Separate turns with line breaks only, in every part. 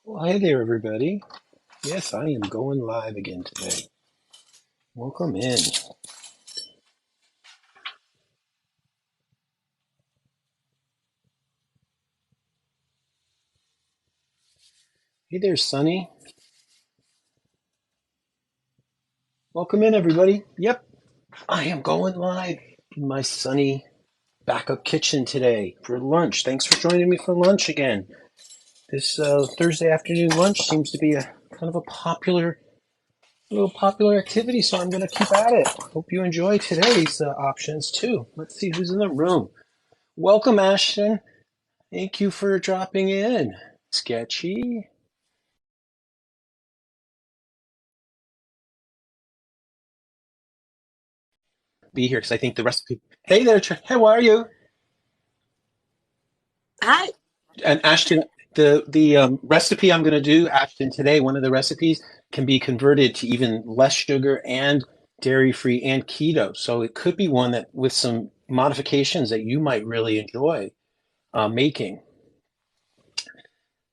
Well, hi there, everybody. Yes, I am going live again today. Welcome in. Hey there, Sunny. Welcome in, everybody. Yep, I am going live in my sunny backup kitchen today for lunch. Thanks for joining me for lunch again. This Thursday afternoon lunch seems to be a kind of a little popular activity, so I'm going to keep at it. Hope you enjoy today's options too. Let's see who's in the room. Welcome, Ashton. Thank you for dropping in. Sketchy. Be here because I think the recipe. Hey there, how are you?
Hi.
And Ashton, the recipe I'm going to do, Ashton, today, one of the recipes can be converted to even less sugar and dairy free and keto. So it could be one that with some modifications that you might really enjoy making.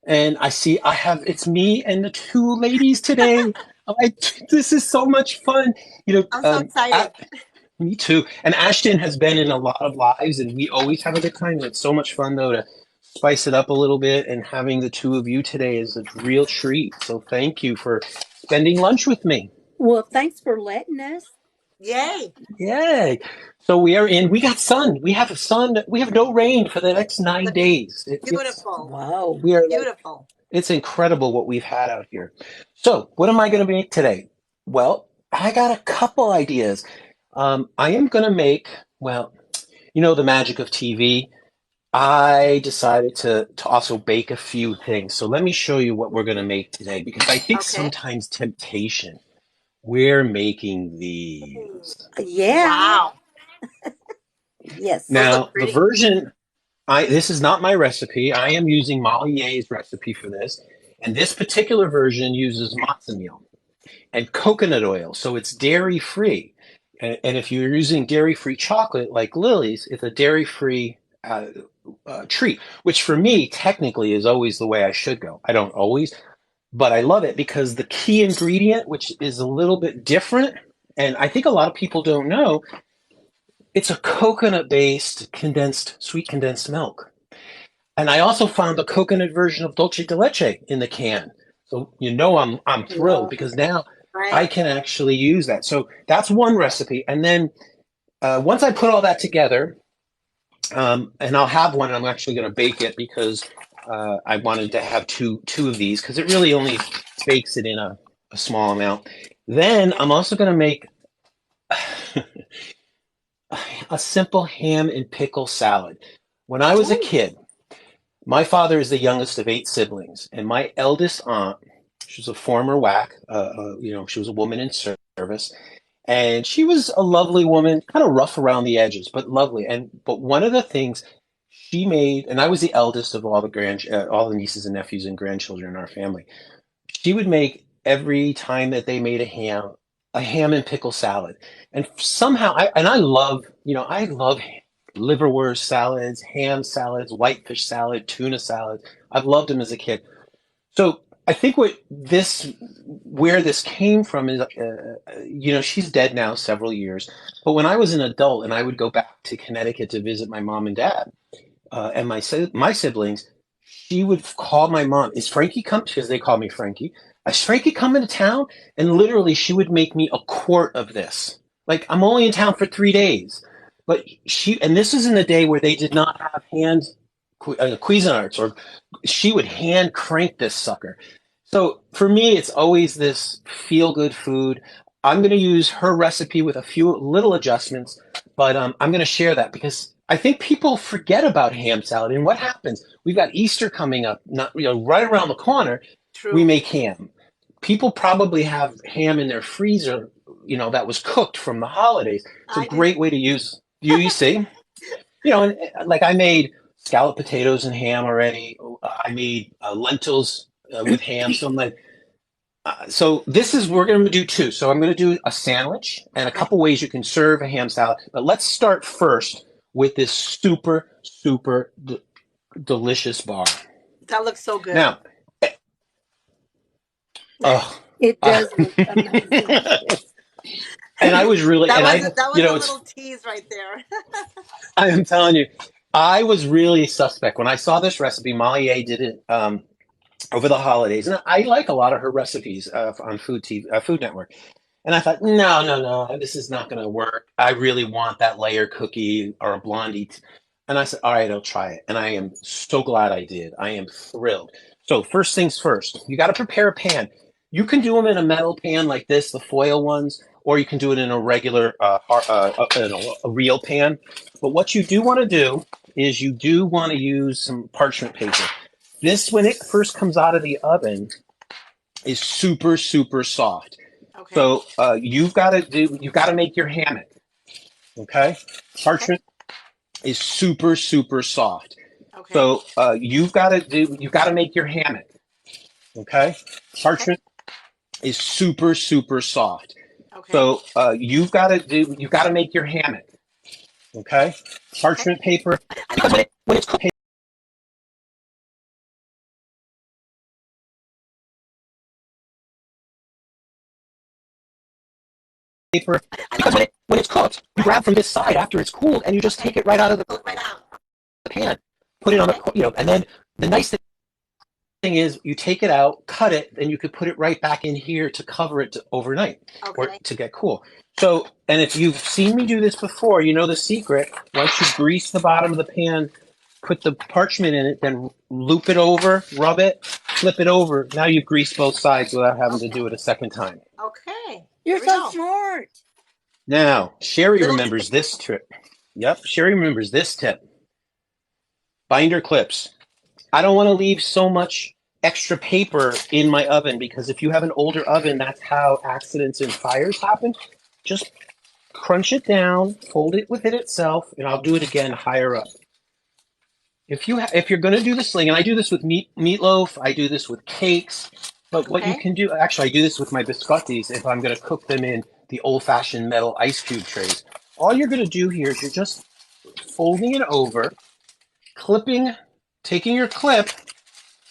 And I see I have it's me and the two ladies today. I, this is so much fun. You know,
I'm so excited.
Me too. And Ashton has been in a lot of lives, and we always have a good time. It's so much fun, though, to spice it up a little bit. And having the two of you today is a real treat. So thank you for spending lunch with me.
Well, thanks for letting us.
Yay.
Yay! So we got sun. We have sun. We have no rain for the next 9 days.
Beautiful.
Wow.
We are like,
Beautiful.
it's incredible what we've had out here. So, what am I going to make today? Well, I got a couple ideas. I am going to make, well, you know, the magic of TV. I decided to also bake a few things. So let me show you what we're going to make today because I think
Okay.
sometimes temptation, we're making these.
Yeah.
Wow.
Yes.
Those look
Now, the
pretty.
version this is not my recipe. I am using Molly Ye's recipe for this. And this particular version uses matzo meal and coconut oil. So it's dairy free. And if you're using dairy free chocolate like Lily's, it's a dairy free treat, which for me technically is always the way I should go. I don't always, but I love it because the key ingredient, which is a little bit different, and I think a lot of people don't know, it's a coconut based sweet condensed milk. And I also found the coconut version of dulce de leche in the can. So you know I'm thrilled
Wow.
because now I
Right.
can actually use that. So that's one recipe. And then once I put all that together, and I'll have one. I'm actually going to bake it because I wanted to have two of these because it really only bakes it in a small amount. Then I'm also going to make a simple ham and pickle salad. When I was a
Oh,
kid, my father is the youngest of eight siblings, and my eldest aunt, she was a former WAC, she was a woman in service, and she was a lovely woman, kind of rough around the edges, but lovely. But one of the things she made, and I was the eldest of all the nieces and nephews and grandchildren in our family. She would make every time that they made a ham and pickle salad, and somehow I love, I love liverwurst salads, ham salads, whitefish salad, tuna salad. I've loved them as a kid. So I think where this came from is, she's dead now several years. But when I was an adult and I would go back to Connecticut to visit my mom and dad and my siblings, she would call my mom. Is Frankie coming? Because they call me Frankie. Is Frankie coming to town? And literally, she would make me a quart of this. Like I'm only in town for 3 days, but and this is in the day where they did not have Cuisinarts, or she would hand crank this sucker. So for me, it's always this feel good food. I'm going to use her recipe with a few little adjustments, but I'm going to share that because I think people forget about ham salad. And what happens? We've got Easter coming up, not right around the corner. We
True.
make ham. People probably have ham in their freezer, that was cooked from the holidays. It's a
I do.
great way to use. You see, and like I made scalloped potatoes and ham already. I made lentils with ham. So I'm like, so this is we're going to do two. So I'm going to do a sandwich and a
Okay.
couple ways you can serve a ham salad. But let's start first with this super delicious bar.
That looks so good.
Now, Oh,
It
uh,
does look amazing. Yes.
and I was really, and I,
That
you
was a
know,
little
it's,
tease right there.
I am telling you, I was really suspect when I saw this recipe. Molly A did it over the holidays, and I like a lot of her recipes on Food TV, Food Network. And I thought, no, no, no, this is not going to work. I really want that layer cookie or a blondie. And I said, all right, I'll try it. And I am so glad I did. I am thrilled. So first things first, you got to prepare a pan. You can do them in a metal pan like this, the foil ones, or you can do it in a regular, a real pan. But what you do want to do is you do want to use some parchment paper. This, when it first comes out of the oven, is super, super soft.
Okay.
So you've got to make your hammock. Okay,
Okay.
parchment is super, super soft.
Okay.
So you've got to make your hammock. Okay,
Okay.
parchment is super, super soft.
Okay.
So you've got to make your hammock. Okay,
Okay.
parchment paper, because when it's cooked, paper, because when it's cooked, you grab from this side after it's cooled and you just take it right out of
Pull it right out.
the pan, put it on
Okay.
the, and then the nice thing is you take it out, cut it, then you could put it right back in here to cover it overnight or
Okay.
to get cool. So, and if you've seen me do this before, you know the secret. Once you grease the bottom of the pan, put the parchment in it, then loop it over, rub it, flip it over. Now you've greased both sides without having to
Okay.
do it a second time.
Okay.
You're
There we
so
go.
smart.
Now, Sherry
Little
remembers this tip. Yep, Sherry remembers this tip. Binder clips. I don't want to leave so much extra paper in my oven because if you have an older oven, that's how accidents and fires happen. Just crunch it down, fold it within itself, and I'll do it again higher up. If you're going to do the sling, and I do this with meatloaf, I do this with cakes, but what you
Okay.
can do, actually, I do this with my biscottis if I'm going to cook them in the old-fashioned metal ice cube trays. All you're going to do here is you're just folding it over, clipping, taking your clip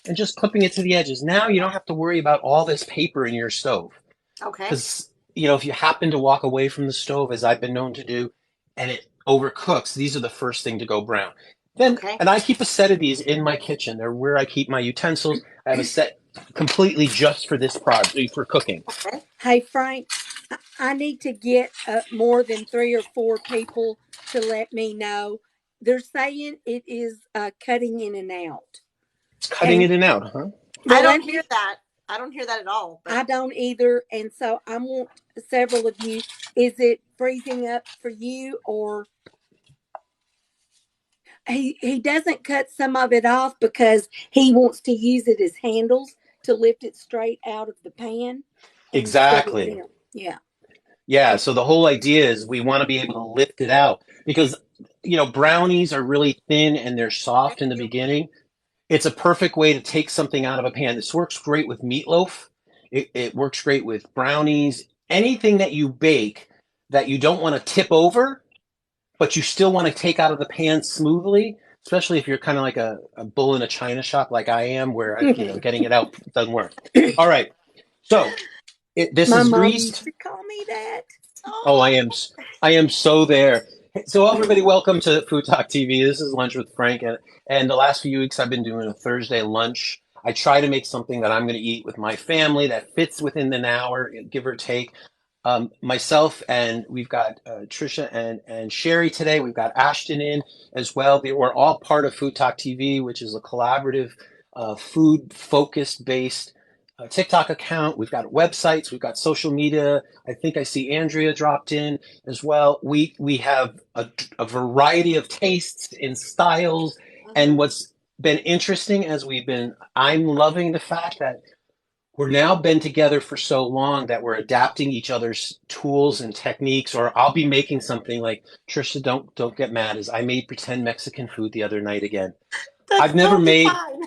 and just clipping it to the edges. Now you don't have to worry about all this paper in your stove.
Okay.
Because, if you happen to walk away from the stove, as I've been known to do, and it overcooks, these are the first thing to go brown. Then,
Okay.
and I keep a set of these in my kitchen. They're where I keep my utensils. I have a set completely just for this project, for cooking.
Okay.
Hey, Frank, I need to get more than 3 or 4 people to let me know. They're saying it is cutting in and out.
It's cutting
And
it in and out, huh?
I
well,
don't
let
hear
me.
that. I don't hear that at all. But
I don't either. And so I want several of you. Is it freezing up for you, or he doesn't cut some of it off because he wants to use it as handles to lift it straight out of the pan instead of
Exactly.
them. Yeah.
Yeah, so the whole idea is we want to be able to lift it out because, brownies are really thin and they're
thank
soft in the
you.
beginning. It's a perfect way to take something out of a pan. This works great with meatloaf. It works great with brownies. Anything that you bake that you don't want to tip over, but you still want to take out of the pan smoothly, especially if you're kind of like a bull in a china shop like I am, where, getting it out doesn't work. All right. So this
My
is
mom used
greased.
to call me that.
Oh,
Oh.
I am so there. So everybody, welcome to Food Talk TV. This is Lunch with Frank, and the last few weeks I've been doing a Thursday lunch. I try to make something that I'm going to eat with my family that fits within an hour, give or take. Myself and we've got Trisha and Sherry today. We've got Ashton in as well. We're all part of Food Talk TV, which is a collaborative, food focused based TikTok account. We've got websites. We've got social media. I think I see Andrea dropped in as well. We have a variety of tastes and styles. And
Mhm.
what's been interesting I'm loving the fact that we're now been together for so long that we're adapting each other's tools and techniques. Or I'll be making something like Trisha. Don't get mad. As I made pretend Mexican food the other night again.
That's
I've never
totally
made
fine.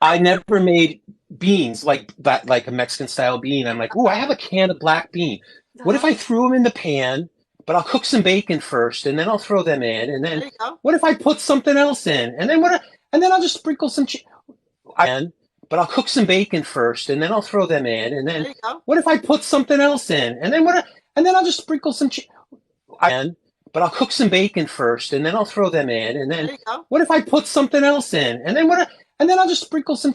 I never made beans like that, like a Mexican style bean. I'm like, ooh, I have a can of black bean. What if
Uh-huh.
I threw them in the pan, but I'll cook some bacon first, and then I'll throw them in, and
There
then
you go.
what if I put something else in, and then and then I'll just sprinkle some cheese. but I'll cook some bacon first, and then I'll throw them in, and then
There you go.
what if I put something else in, and then and then I'll just sprinkle some but I'll cook some bacon first, and then I'll throw them in, and
There
then
you go.
what if I put something else in, and then and then I'll just sprinkle some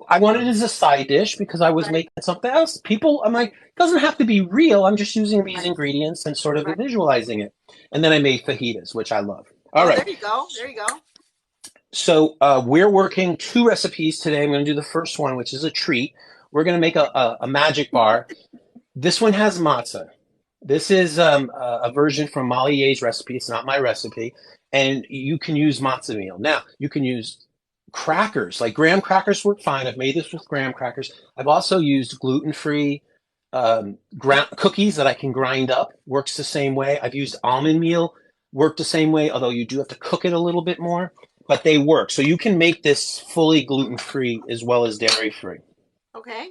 I want it as a side dish because I was
Right.
making something else. I'm like, it doesn't have to be real. I'm just using these
Right.
ingredients and sort of
Right.
visualizing it. And then I made fajitas, which I love. All
Oh, there
right.
you go. There you go.
So we're working 2 recipes today. I'm going to do the first one, which is a treat. We're going to make a magic bar. This one has matzah. This is a version from Molly Ye's recipe. It's not my recipe. And you can use matzah meal. Now, you can use crackers, like graham crackers work fine. I've made this with graham crackers. I've also used gluten-free cookies that I can grind up. Works the same way. I've used almond meal. Worked the same way, although you do have to cook it a little bit more. But they work. So you can make this fully gluten-free as well as dairy-free.
Okay.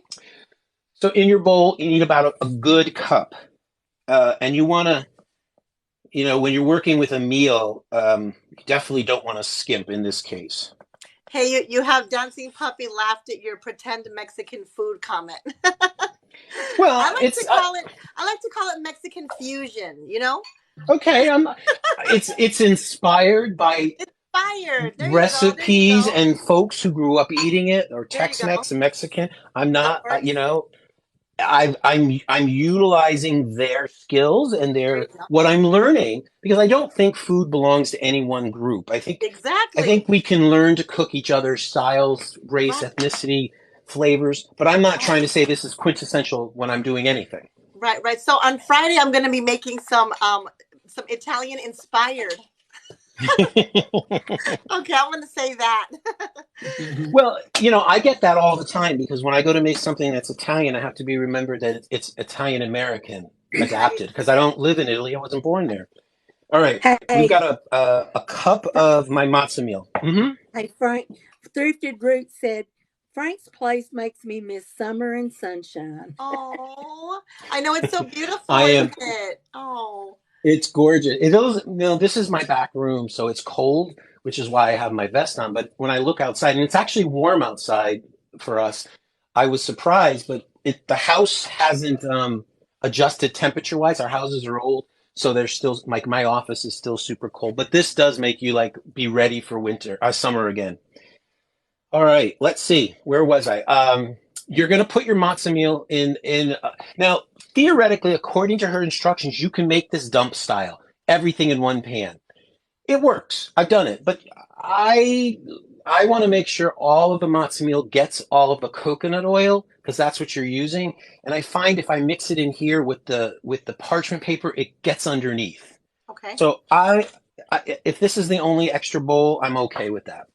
So in your bowl, you need about a good cup. And you want to, when you're working with a meal, you definitely don't want to skimp in this case.
Hey, you have Dancing Puppy laughed at your pretend Mexican food comment.
Well,
I like to call it Mexican fusion,
okay. It's inspired by
Inspired. There you go. There you
recipes
go.
and folks who grew up eating it, or
There you go.
Tex-Mex and Mexican. I'm
That
not,
works.
I'm utilizing their skills and
There you
their
go.
what I'm learning because I don't think food belongs to any one group. I
Exactly.
think we can learn to cook each other's styles, race,
Right.
ethnicity, flavors, but I'm not trying to say this is quintessential when I'm doing anything.
Right. So on Friday, I'm going to be making some Italian inspired. Okay, I'm going to say that.
Well, I get that all the time because when I go to make something that's Italian, I have to be remembered that it's Italian American adapted because I don't live in Italy. I wasn't born there. All right, we've
Hey,
got a cup of my matzo meal. Mm-hmm.
hey, Frank. Thrifted Roots said, Frank's place makes me miss summer and sunshine.
Oh, I know it's so beautiful,
I
isn't
am.
it? Oh,
It's gorgeous. It is, this is my back room, so it's cold, which is why I have my vest on. But when I look outside, and it's actually warm outside for us, I was surprised. But the house hasn't adjusted temperature-wise. Our houses are old, so there's still like my office is still super cold. But this does make you like be ready for summer again. All right, let's see. Where was I? You're going to put your matzo meal in. Now, theoretically, according to her instructions, you can make this dump style, everything in one pan. It works. I've done it, but I I want to make sure all of the matzo meal gets all of the coconut oil because that's what you're using. And I find if I mix it in here with the parchment paper, it gets underneath.
okay.
So if this is the only extra bowl, I'm okay with that.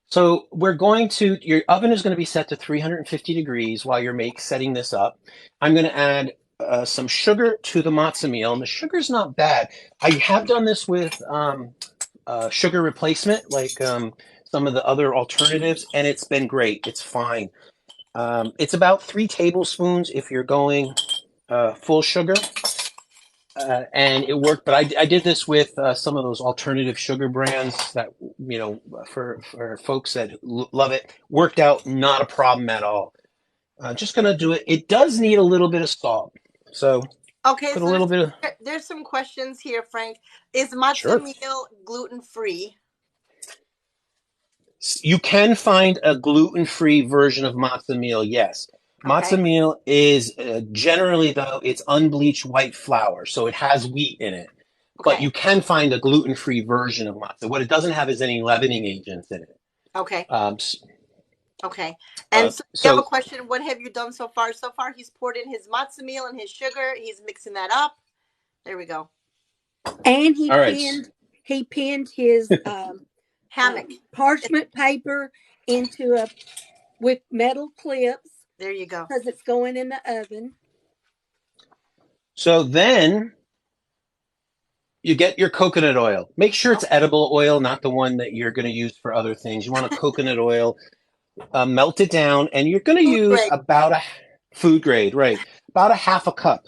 So your oven is going to be set to 350 degrees while you're setting this up. I'm going to add some sugar to the matzo meal, and the sugar's not bad. I have done this with sugar replacement, like some of the other alternatives, and it's been great. It's fine. It's about 3 tablespoons if you're going full sugar. And it worked, but I did this with some of those alternative sugar brands that, for folks that love it. Worked out, not a problem at all. Just gonna do it. It does need a little bit of salt, so
Okay,
put a
so
little bit of.
there's some questions here, Frank. Is matzo
Sure.
meal gluten free?
You can find a gluten-free version of matzo meal, yes.
Okay.
Matzo meal is generally, though, it's unbleached white flour, so it has wheat in it. But
Okay.
you can find a gluten-free version of matzo. What it doesn't have is any leavening agents in it.
Okay.
Um,
Okay. And so we have a
so
question. What have you done so far? So far, he's poured in his matzo meal and his sugar. He's mixing that up. There we go.
And
all right.
he pinned his
Hammock.
parchment paper with metal clips
There you go.
because it's going in the oven.
So then you get your coconut oil. Make sure it's edible oil, not the one that you're going to use for other things. You want a coconut oil. Melt it down, and you're going to use
grade.
about a food grade, right? About a half a cup.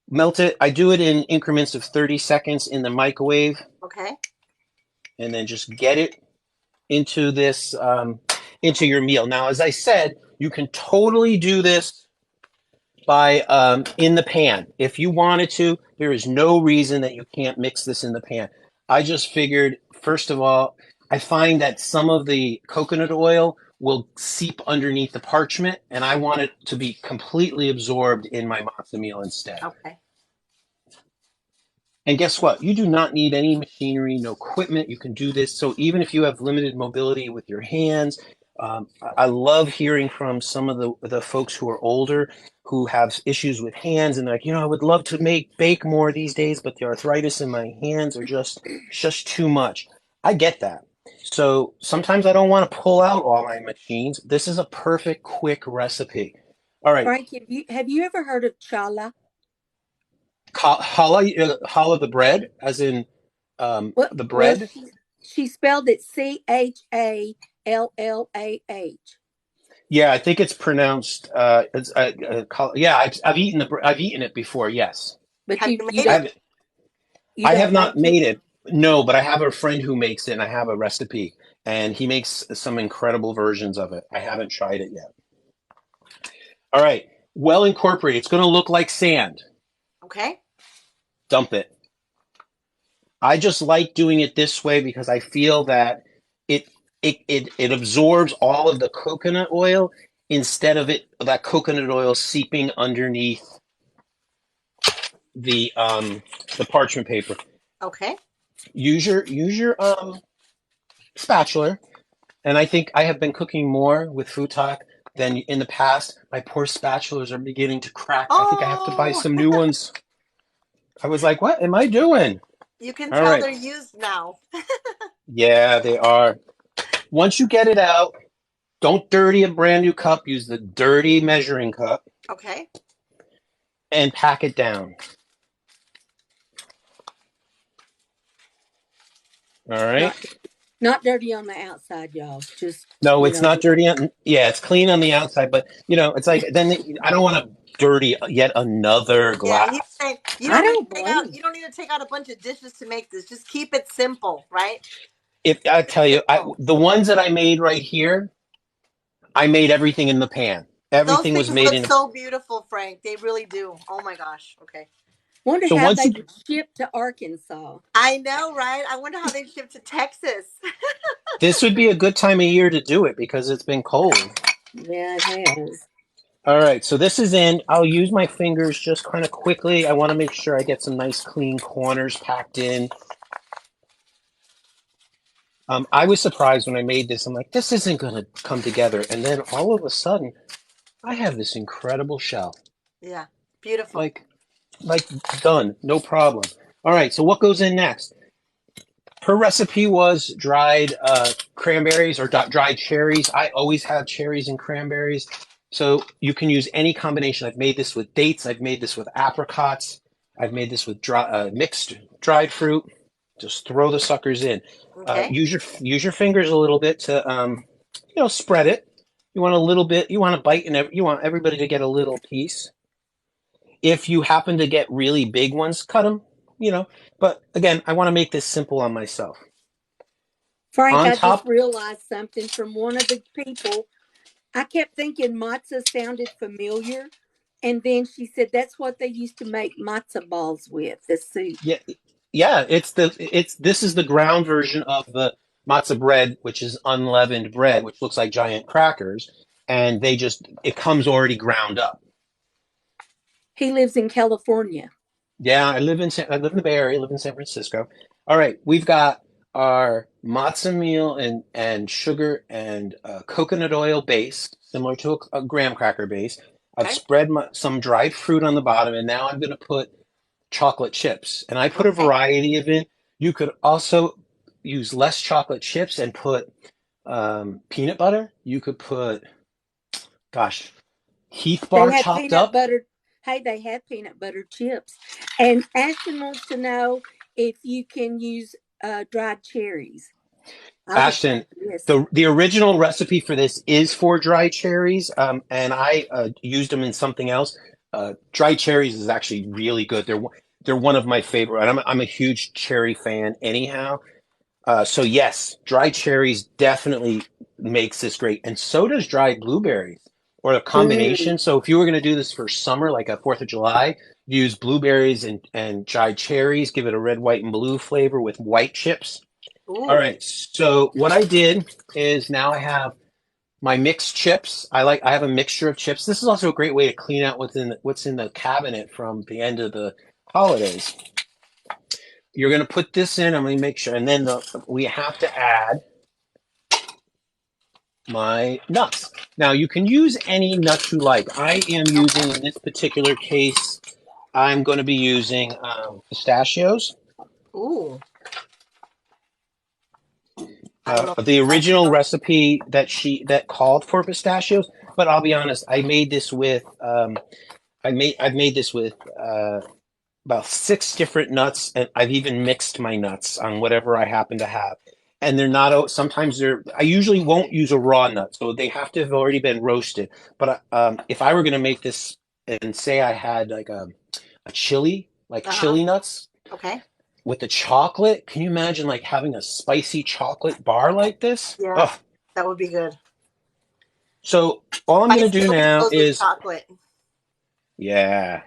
Melt it. I do it in increments of 30 seconds in the microwave,
Okay.
and then just get it into this. into your meal. Now, as I said, you can totally do this by in the pan. If you wanted to, there is no reason that you can't mix this in the pan. I just figured, first of all, I find that some of the coconut oil will seep underneath the parchment, and I want it to be completely absorbed in my matzo meal instead.
Okay.
And guess what? You do not need any machinery, no equipment. You can do this. So even if you have limited mobility with your hands, I love hearing from some of the folks who are older who have issues with hands, and they're like, I would love to bake more these days, but the arthritis in my hands are just too much. I get that. So sometimes I don't want to pull out all my machines. This is a perfect, quick recipe. All right,
Frank, have you ever heard of challah?
challah the bread, as in the
Well,
bread.
she spelled it Challah.
Yeah, I think it's pronounced. Yeah, I've eaten I've eaten it before. Yes,
But
Have
you
you
you
made
I
it?
don't
have.
you
I have
don't
not
make it?
made it. No, but I have a friend who makes it, and I have a recipe, and he makes some incredible versions of it. I haven't tried it yet. All right, well incorporated. It's going to look like sand.
Okay.
Dump it. I just like doing it this way because I feel that it it absorbs all of the coconut oil instead of that coconut oil seeping underneath the parchment paper.
Okay.
Use your spatula, and I think I have been cooking more with futak than in the past. My poor spatulas are beginning to crack. I think I have to buy
Oh,
some new ones. I was like, what am I doing?
you can
All
tell
right.
they're used now.
Yeah, they are. Once you get it out, don't dirty a brand new cup. Use the dirty measuring cup
Okay.
and pack it down. All right.
Not not dirty on the outside, y'all. Just
No, it's not dirty. Yeah, it's clean on the outside, but it's like then I don't want to dirty yet another
Yeah, he's
glass.
saying you
I
don't need
don't
to take out
blame
you don't need to take out a bunch of dishes to make this. Just keep it simple, right?
If I
Keep
tell
it
you,
simple.
the ones that I made right here, I made everything in the pan.
Those
Everything was
things
made
look
in.
so beautiful, Frank. They really do. Oh my gosh. Okay.
wonder
So
how
once
they
you,
would ship to Arkansas.
I know, right? I wonder how they ship to Texas.
this would be a good time of year to do it because it's been cold.
Yeah, it has.
All right, so this is in. I'll use my fingers just kind of quickly. I want to make sure I get some nice clean corners packed in. I was surprised when I made this. I'm like, this isn't going to come together. And then all of a sudden, I have this incredible shell.
Yeah. Beautiful.
Like, like done, no problem. All right, so what goes in next? Her recipe was dried cranberries or dried cherries. I always have cherries and cranberries. So you can use any combination. I've made this with dates. I've made this with apricots. I've made this with mixed dried fruit. Just throw the suckers in.
Okay.
Use your fingers a little bit to spread it. You want a little bit. You want a bite, and you want everybody to get a little piece. If you happen to get really big ones, cut them. But again, I want to make this simple on myself.
Frank,
On
I just
top,
realized something from one of the people. I kept thinking matzah sounded familiar. And then she said that's what they used to make matzo balls with, the soup.
yeah, yeah, this is the ground version of the matzah bread, which is unleavened bread, which looks like giant crackers, and it comes already ground up.
He lives in California.
Yeah, I live in the Bay Area, I live in San Francisco. All right, we've got our matzo meal and sugar and coconut oil base, similar to a graham cracker base. I've
Okay.
spread some dried fruit on the bottom, and now I'm going to put chocolate chips. And I put a
Okay.
variety of it. You could also use less chocolate chips and put peanut butter. You could put, gosh, Heath
They
bar
have
chopped
peanut
up.
butter. Hey, they have peanut butter chips. And Ashton wants to know if you can use dried cherries. I would say
Ashton,
yes.
the original recipe for this is for dried cherries, and I used them in something else. Dried cherries is actually really good. They're one of my favorite. And I'm a huge cherry fan anyhow. So yes, dried cherries definitely makes this great, and so does dried blueberries or a
Mm.
combination. So if you were going to do this for summer, like a 4th of July, use blueberries and dried cherries, give it a red, white, and blue flavor with white chips. All
Ooh.
right. So what I did is now I have my mixed chips. I have a mixture of chips. This is also a great way to clean out what's in the cabinet from the end of the holidays. You're going to put this in. I'm going to make sure, and then we have to add my nuts. Now you can use any nuts you like. I am
Okay.
using in this particular case. I'm going to be using pistachios.
Ooh. I love
The original
pistachios.
recipe that called for pistachios, but I'll be honest, I made this with I've made this with about 6 different nuts, and I've even mixed my nuts on whatever I happen to have. And they're not. Sometimes they're. I usually won't use a raw nut, so they have to have already been roasted. But if I were going to make this, and say I had like a chili, like
Uh-huh.
chili nuts
Okay.
with the chocolate, can you imagine like having a spicy chocolate bar like this?
Yeah,
Oh,
that would be good.
so all I'm going to
Spicy
do
always
now
goes with
is,
chocolate.
yeah,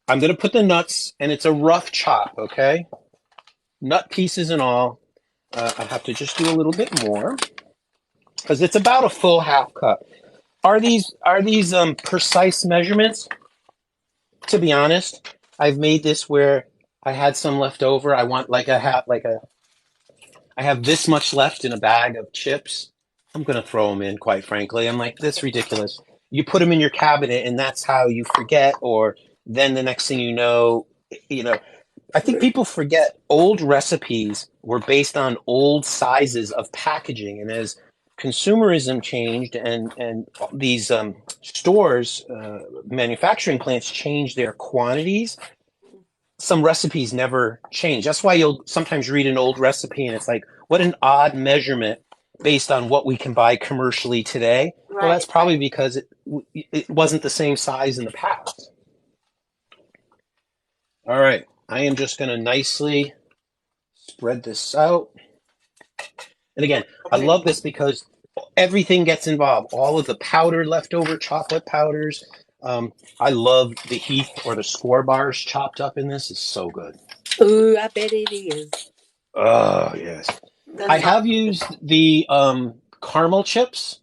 I'm going to put the nuts, and it's a rough chop, okay? Nut pieces and all. I have to just do a little bit more because it's about a full half cup.
Okay.
Are these precise measurements? To be honest, I've made this where I had some left over. I have this much left in a bag of chips. I'm gonna throw them in. Quite frankly, I'm like, that's ridiculous. You put them in your cabinet, and that's how you forget. Or then the next thing you know, I think people forget old recipes were based on old sizes of packaging, and as consumerism changed and these stores, manufacturing plants changed their quantities, some recipes never change. That's why you'll sometimes read an old recipe and it's like, what an odd measurement based on what we can buy commercially today. Well, that's
Right,
probably
right.
because it wasn't the same size in the past. All right, I am just going to nicely spread this out. And again,
We're
I
gonna
love this because everything gets involved. All of the powdered leftover chocolate powders. I love the Heath or the Score bars chopped up in this. It's so good.
Ooh, I bet it is.
Oh, yes.
that
I
Mm.
sounds
have used the caramel chips.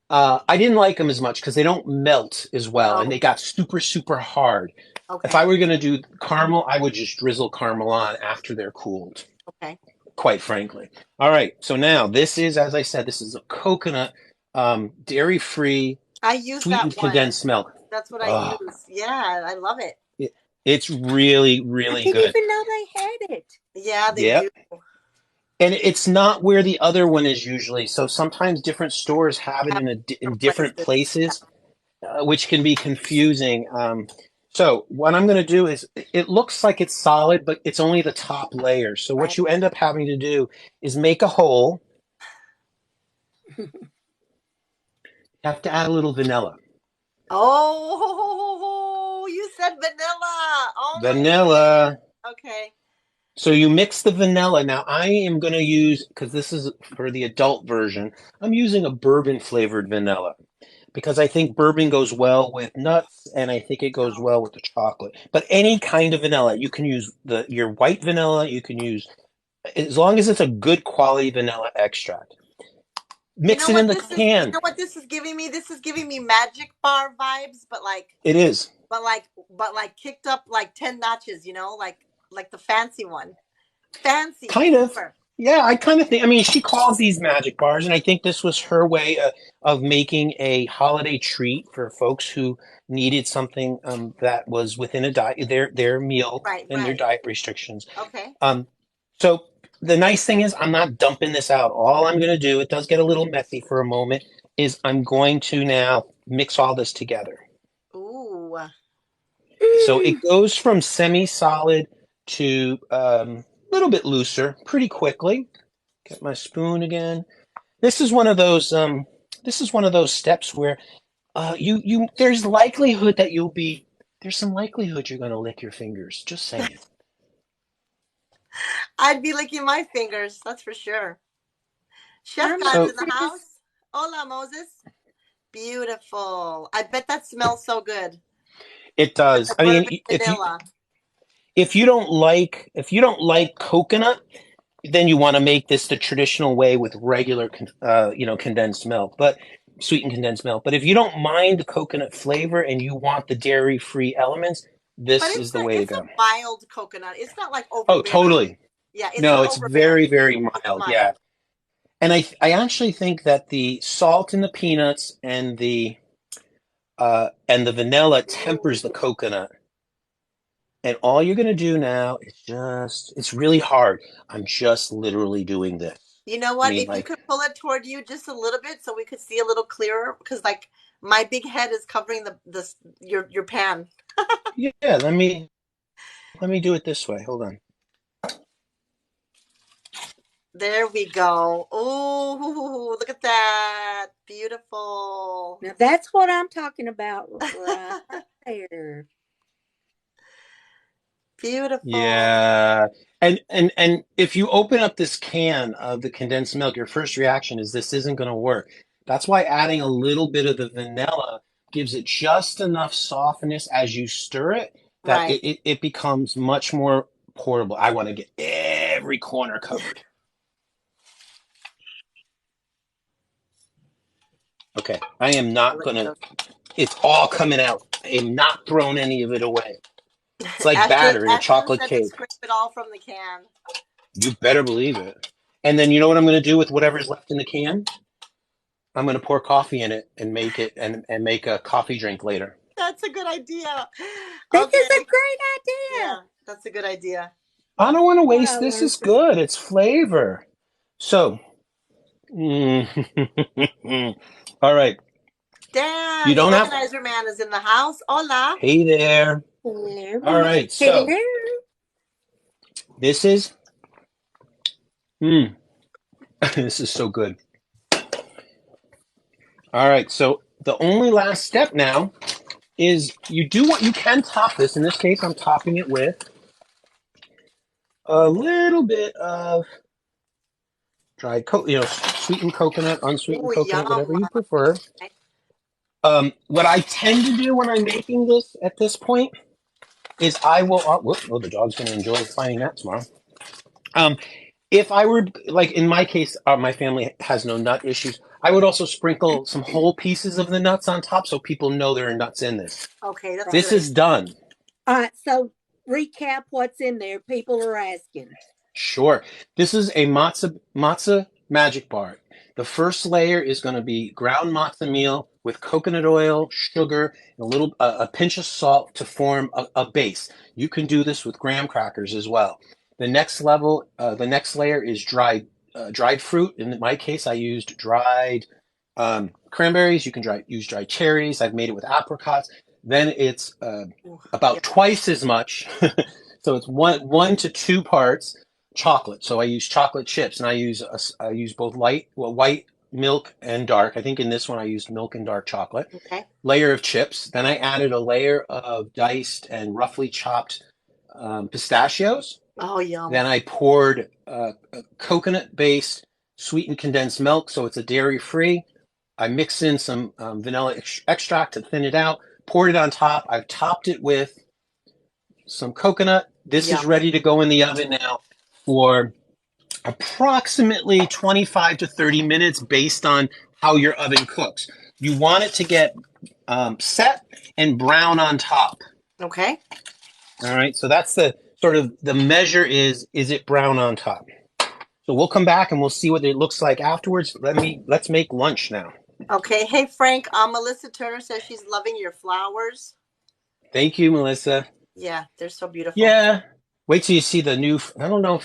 I didn't like them as much because they don't melt as well and
oh,
they got super, super hard. If
okay.
I were going to do caramel, I would just drizzle caramel on after they're cooled,
Okay.
quite frankly. All right. So now this is, as I said, this is a coconut, dairy-free,
I use that
sweetened
one.
condensed milk.
That's what I
Oh,
use. Yeah, I love it.
it, it's really,
I
really
didn't
good.
even know they had it.
Yeah, they do.
Yep. And it's not where the other one is usually. So sometimes different stores have it
Have
in
different
different
places. Yeah.
places, which can be confusing. So what I'm going to do is, it looks like it's solid, but it's only the top layer. So what
Right.
you end up having to do is make a hole. You have to add a little vanilla.
Oh, you said vanilla. Oh my
Vanilla.
God. Okay.
So you mix the vanilla. Now I am going to use, because this is for the adult version, I'm using a bourbon flavored vanilla, because I think bourbon goes well with nuts and I think it goes
Oh,
well with the chocolate. But any kind of vanilla, you can use your white vanilla, you can use, as long as it's a good quality vanilla extract.
you
Mix
know
it in
what
the
this is? You
can.
know what this is giving me? This is giving me magic bar vibes,
It is.
but like kicked up like 10 notches. You know, like the fancy one. Fancy,
Kind of.
super.
Yeah, I kind of think, I mean, she calls these magic bars, and I think this was her way of making a holiday treat for folks who needed something that was within a diet, their meal
Right,
and their
right.
diet restrictions.
Okay.
Um, so the nice thing is, I'm not dumping this out. All I'm going to do, it does get a little messy for a moment, is I'm going to now mix all this together.
Ooh.
So it goes from semi-solid to a little bit looser pretty quickly. Get my spoon again. This is one of those. This is one of those steps where there's likelihood that there's some likelihood you're going to lick your fingers. Just saying.
I'd be licking my fingers. That's for sure. Chef
I'm
God's
So
in the
nervous.
house. Hola, Moses. Beautiful. I bet that smells so good.
It
With
does.
the
I mean,
bourbon vanilla.
if you don't like coconut, then you want to make this the traditional way with regular, condensed milk, but sweetened condensed milk. But if you don't mind the coconut flavor and you want the dairy-free elements,
But
this is the way to
it's a
go.
mild coconut. It's not like
Oh,
overbearing.
totally.
Yeah, it's
No,
not
it's
overbearing.
very, very
It's
mild.
mild.
Yeah. And I actually think that the salt in the peanuts and the vanilla tempers the
Ooh.
coconut. And all you're gonna do now is it's really hard. I'm just literally doing this.
You know
I
what?
mean,
If you
like,
could pull it toward you just a little bit so we could see a little clearer, because like my big head is covering your pan.
yeah, let me do it this way. Hold on.
There we go. Oh, look at that. Beautiful.
Now that's what I'm talking about right there.
Beautiful.
Yeah. And if you open up this can of the condensed milk, your first reaction is this isn't gonna work. That's why adding a little bit of the vanilla gives it just enough softness as you stir it that
Right.
it becomes much more portable. I want to get every corner covered. Okay. I am not gonna, it's all coming out. I am not throwing any of it away. It's like batter in a
Ashton
chocolate
said to
cake.
scrape it all from the can.
You better believe it. And then you know what I'm going to do with whatever's left in the can? I'm going to pour coffee in it and make it and make a coffee drink later.
That's a good idea.
This is a
Okay.
great
Yeah,
idea.
that's a good idea.
I don't want to
What I
waste this.
learned
Is
from
good. It's flavor. So, all right. You
Dan, the
don't have.
organizer man is in the house. Hola.
Hey there. All
Hello.
right. So
Hello.
this is. Mm, this is so good. All right. So the only last step now is you can top this. In this case, I'm topping it with a little bit of dried sweetened coconut, unsweetened
Oh,
coconut, whatever
yum.
you prefer. What I tend to do when I'm making this at this point is I will. The dog's going to enjoy finding that tomorrow. Um, if I were like in my case, my family has no nut issues. I would also sprinkle some whole pieces of the nuts on top so people know there are nuts in this.
Okay, that's a
This
good idea.
is done.
All right, so recap what's in there. People are asking.
Sure. This is a matzah magic bar. The first layer is going to be ground matzah meal with coconut oil, sugar, and a pinch of salt to form a base. You can do this with graham crackers as well. The next layer is dried fruit. In my case, I used dried cranberries. You can use dried cherries. I've made it with apricots. Then it's
Yeah.
about twice as much. So it's one to two parts chocolate. So I use chocolate chips, and I use both white milk and dark. I think in this one I used milk and dark chocolate.
Okay.
Layer of chips. Then I added a layer of diced and roughly chopped pistachios.
Oh, yum.
Then I poured a coconut-based sweetened condensed milk, so it's a dairy-free. I mixed in some vanilla extract to thin it out. Poured it on top. I've topped it with some coconut. This is
Yum.
ready to go in the oven now for approximately 25 to 30 minutes based on how your oven cooks. You want it to get set and brown on top.
Okay.
All right, so that's the sort of the measure is it brown on top? So we'll come back and we'll see what it looks like afterwards. Let's make lunch now.
Okay. Hey, Frank, Melissa Turner says she's loving your flowers.
Thank you, Melissa.
Yeah, they're so beautiful.
Yeah. Wait till you see the new. I don't know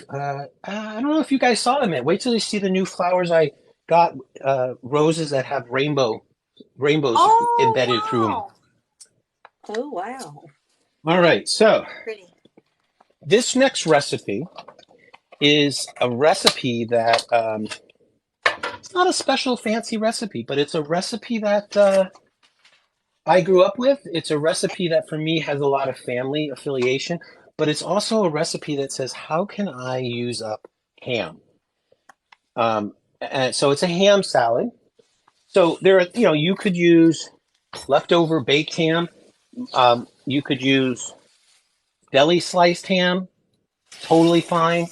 if you guys saw them yet. Wait till you see the new flowers I got. Roses that have rainbows embedded through them.
Wow.
Oh, wow.
All right. So
Pretty.
this next recipe is a recipe that it's not a special fancy recipe, but it's a recipe that I grew up with. It's a recipe that for me has a lot of family affiliation, but it's also a recipe that says, how can I use up ham? And so it's a ham salad. So there are, you could use leftover baked ham. You could use deli sliced ham, totally fine.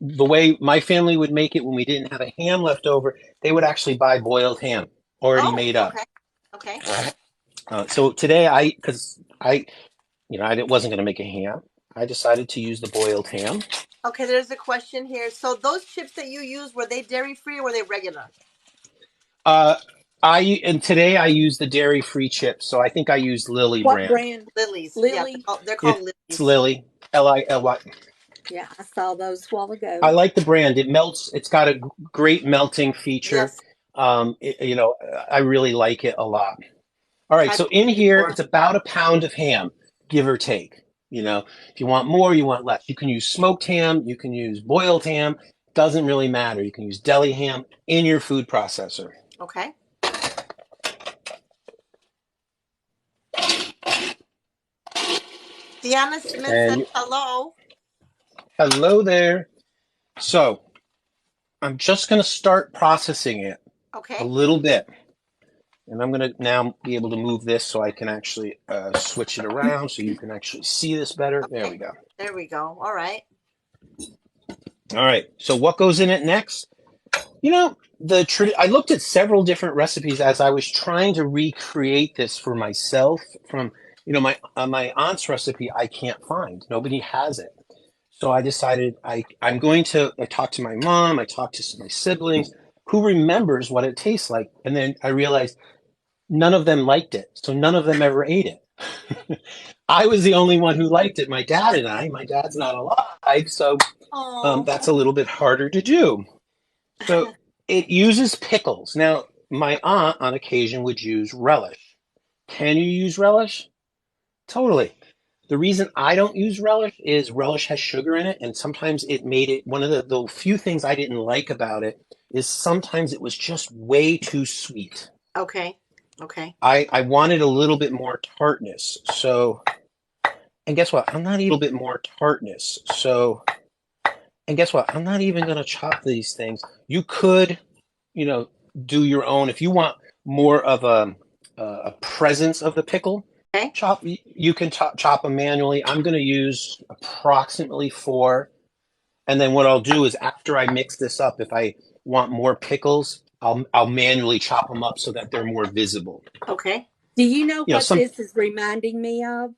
The way my family would make it when we didn't have a ham left over, they would actually buy boiled ham already
Oh,
made up.
okay. Okay.
So today, because I wasn't going to make a ham, I decided to use the boiled ham.
Okay, there's a question here. So those chips that you used, were they dairy free or were they regular?
Uh, and today I use the dairy free chips, so I think I used Lily
What
brand.
brand?
Lilies. Yeah,
Lily?
they're called
It's
Lilies.
Lily, Lily.
Yeah, I saw those a while ago.
I like the brand. It melts. It's got a great melting feature.
Yes.
I really like it a lot. All right, so in here, it's about a pound of ham, give or take. If you want more, you want less. You can use smoked ham, you can use boiled ham. Doesn't really matter. You can use deli ham in your food processor.
Okay. Deanna Smith said hello.
Hello there. So I'm just going to start processing it a little bit. And I'm going to now be able to move this so I can actually switch it around so you can actually see this better. Okay. There we go.
There we go. All right.
All right. So what goes in it next? I looked at several different recipes as I was trying to recreate this for myself from, my aunt's recipe I can't find. Nobody has it. So I decided I talked to my mom, I talked to my siblings, who remembers what it tastes like. And then I realized none of them liked it. So none of them ever ate it. I was the only one who liked it. My dad and my dad's not alive. So that's a little bit harder to do. So it uses pickles. Now, my aunt on occasion would use relish. Can you use relish? Totally. The reason I don't use relish is relish has sugar in it, and sometimes it made it one of the few things I didn't like about it is sometimes it was just way too sweet.
Okay. Okay.
I wanted a little bit more tartness. So, and guess what? I'm not even a little bit more tartness. So, and guess what? I'm not even going to chop these things. You could, do your own. If you want more of a presence of the pickle,
okay.
You can chop them manually. I'm going to use approximately 4. And then what I'll do is after I mix this up, if I want more pickles, I'll manually chop them up so that they're more visible.
Okay.
Do you know what this is reminding me of?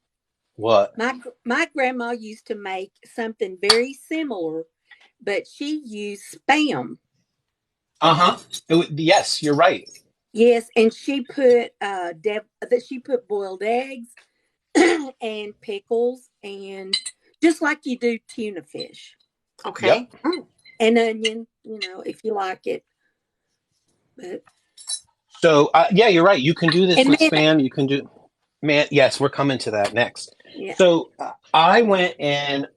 What?
My grandma used to make something very similar, but she used Spam.
Yes, you're right.
Yes, and she put boiled eggs and pickles and just like you do tuna fish.
Okay.
Yep.
And onion, if you like it. But
so yeah, you're right. You can do this with Spam. You can do yes, we're coming to that next.
Yeah.
So I went and